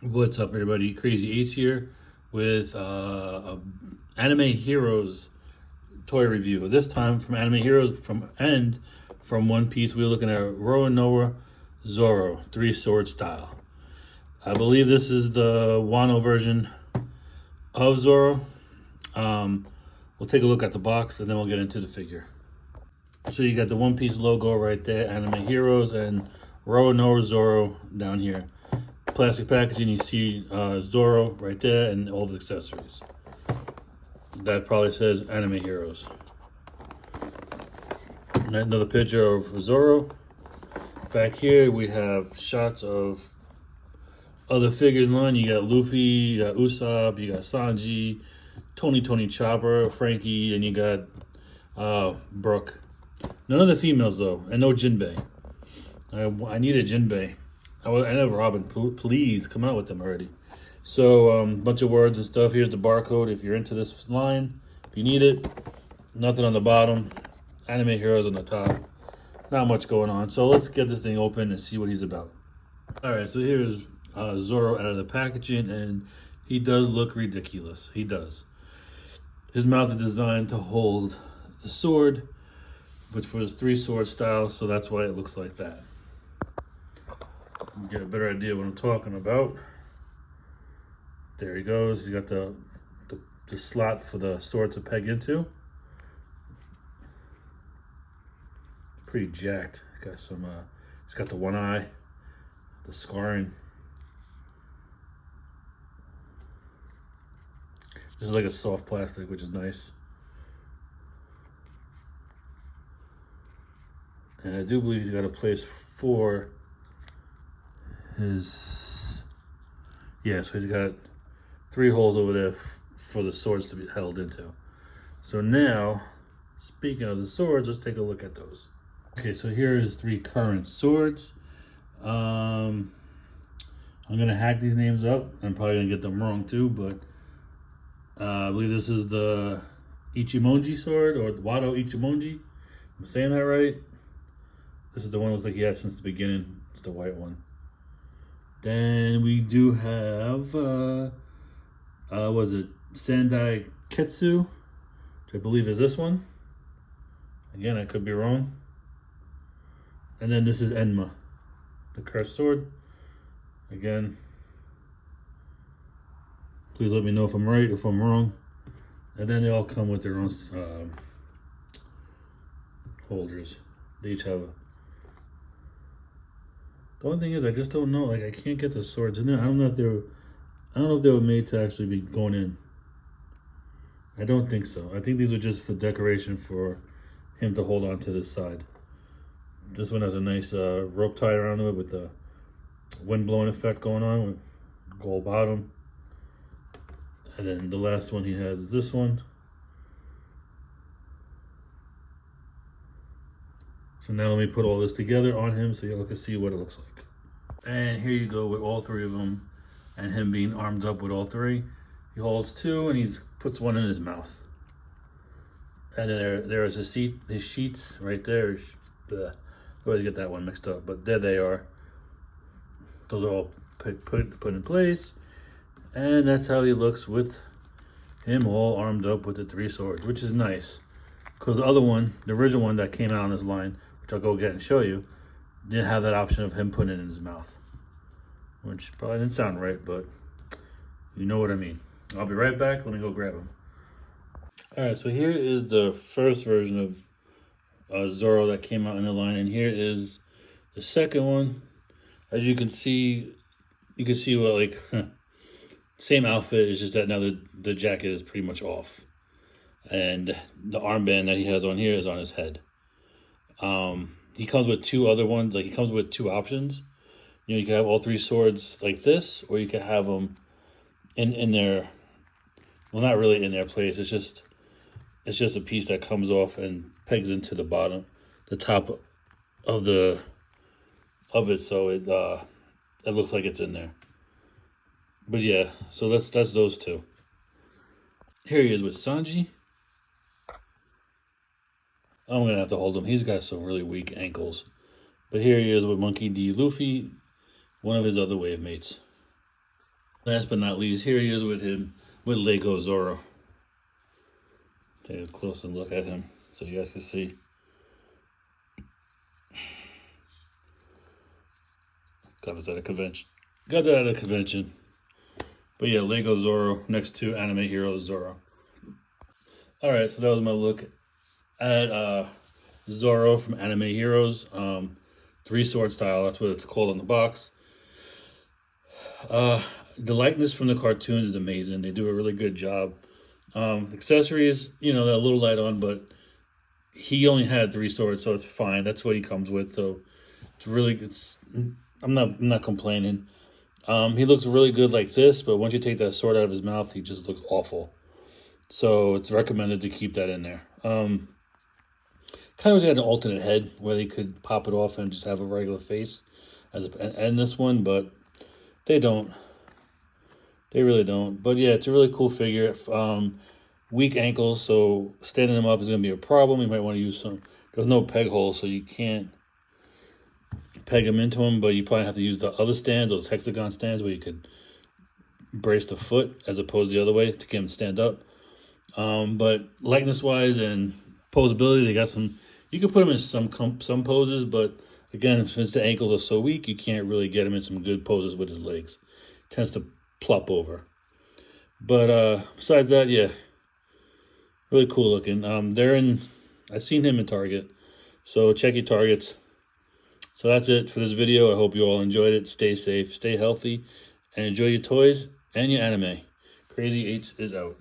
What's up, everybody? Crazy Ace here with a Anime Heroes toy review. This time from Anime Heroes from One Piece. We're looking at Roronoa Zoro 3-sword style. I believe this is the Wano version of Zoro. We'll take a look at the box and then we'll get into the figure. So you got the One Piece logo right there, Anime Heroes, and Roronoa Zoro down here. Plastic packaging, you see Zoro right there and all the accessories. That probably says Anime Heroes. Another picture of Zoro. Back here we have shots of other figures in line. You got Luffy, you got Usopp, you got Sanji, Tony Chopper, Frankie, and you got Brooke. None of the females though, and no Jinbei. I need a Jinbei. I know Robin, please come out with them already. So, bunch of words and stuff. Here's the barcode if you're into this line. If you need it, nothing on the bottom. Anime Heroes on the top. Not much going on. So let's get this thing open and see what he's about. All right, so here's Zoro out of the packaging, and he does look ridiculous. He does. His mouth is designed to hold the sword, which was 3-sword style, so that's why it looks like that. Get a better idea what I'm talking about. There he goes. You got the slot for the sword to peg into. Pretty jacked. Got some. He's got the one eye, the scarring. This is like a soft plastic, which is nice. And I do believe he's got a place for his, yeah, so he's got 3 holes over there for the swords to be held into. So now, speaking of the swords, let's take a look at those. Okay, so here is 3 current swords. I'm gonna hack these names up. I'm probably gonna get them wrong too, but I believe this is the Ichimonji sword, or Wado Ichimonji. I'm saying that right? This is the one that looks like he had since the beginning. It's the white one. Then we do have, was it Sandai Ketsu, which I believe is this one. Again, I could be wrong. And then this is Enma, the cursed sword. Again, please let me know if I'm right, if I'm wrong. And then they all come with their own holders. They each have a. The only thing is, I just don't know. Like, I can't get the swords in there. I don't know if they were made to actually be going in. I don't think so. I think these were just for decoration for him to hold on to this side. This one has a nice rope tie around it with the wind blowing effect going on with gold bottom. And then the last one he has is this one. So now let me put all this together on him so y'all can see what it looks like. And here you go with all 3 of them, and him being armed up with all 3. He holds 2 and he puts 1 in his mouth. And then there is his sheets right there. I always get that one mixed up, but there they are. Those are all put in place. And that's how he looks with him all armed up with the 3 swords, which is nice. Because the other one, the original one that came out on this line, which I'll go get and show you, didn't have that option of him putting it in his mouth. Which probably didn't sound right, but you know what I mean. I'll be right back. Let me go grab him. Alright, so here is the first version of Zoro that came out in the line. And here is the second one. As you can see what, like, same outfit. It's just that now the jacket is pretty much off. And the armband that he has on here is on his head. He comes with 2 other ones. Like, he comes with 2 options. You know, you can have all 3 swords like this, or you can have them in their, well, not really in their place. It's just a piece that comes off and pegs into the bottom, the top of it, so it looks like it's in there. But yeah, so that's those 2. Here he is with Sanji. I'm going to have to hold him. He's got some really weak ankles. But here he is with Monkey D. Luffy, one of his other wave mates. Last but not least, here he is with Lego Zoro. Take a closer look at him so you guys can see. Got this at a convention. Got that at a convention. But yeah, Lego Zoro next to Anime Heroes Zoro. Alright, so that was my look at Zoro from Anime Heroes. 3-sword style, that's what it's called on the box. The likeness from the cartoon is amazing. They do a really good job. Accessories, you know, they're a little light on, but he only had 3 swords, so it's fine. That's what he comes with, so I'm not complaining. He looks really good like this, but once you take that sword out of his mouth, he just looks awful. So it's recommended to keep that in there. Kind of wish they had an alternate head where they could pop it off and just have a regular face and this one, but they don't. They really don't. But yeah, it's a really cool figure. Weak ankles, so standing him up is going to be a problem. You might want to use some. There's no peg hole, so you can't peg him into him, but you probably have to use the other stands, those hexagon stands, where you could brace the foot as opposed to the other way to get him to stand up. But likeness-wise and posability, they got some. You can put him in some poses, but again, since the ankles are so weak, you can't really get him in some good poses with his legs. He tends to plop over. But besides that, yeah, really cool looking. I've seen him in Target, so check your Targets. So that's it for this video. I hope you all enjoyed it. Stay safe, stay healthy, and enjoy your toys and your anime. Crazy 8s is out.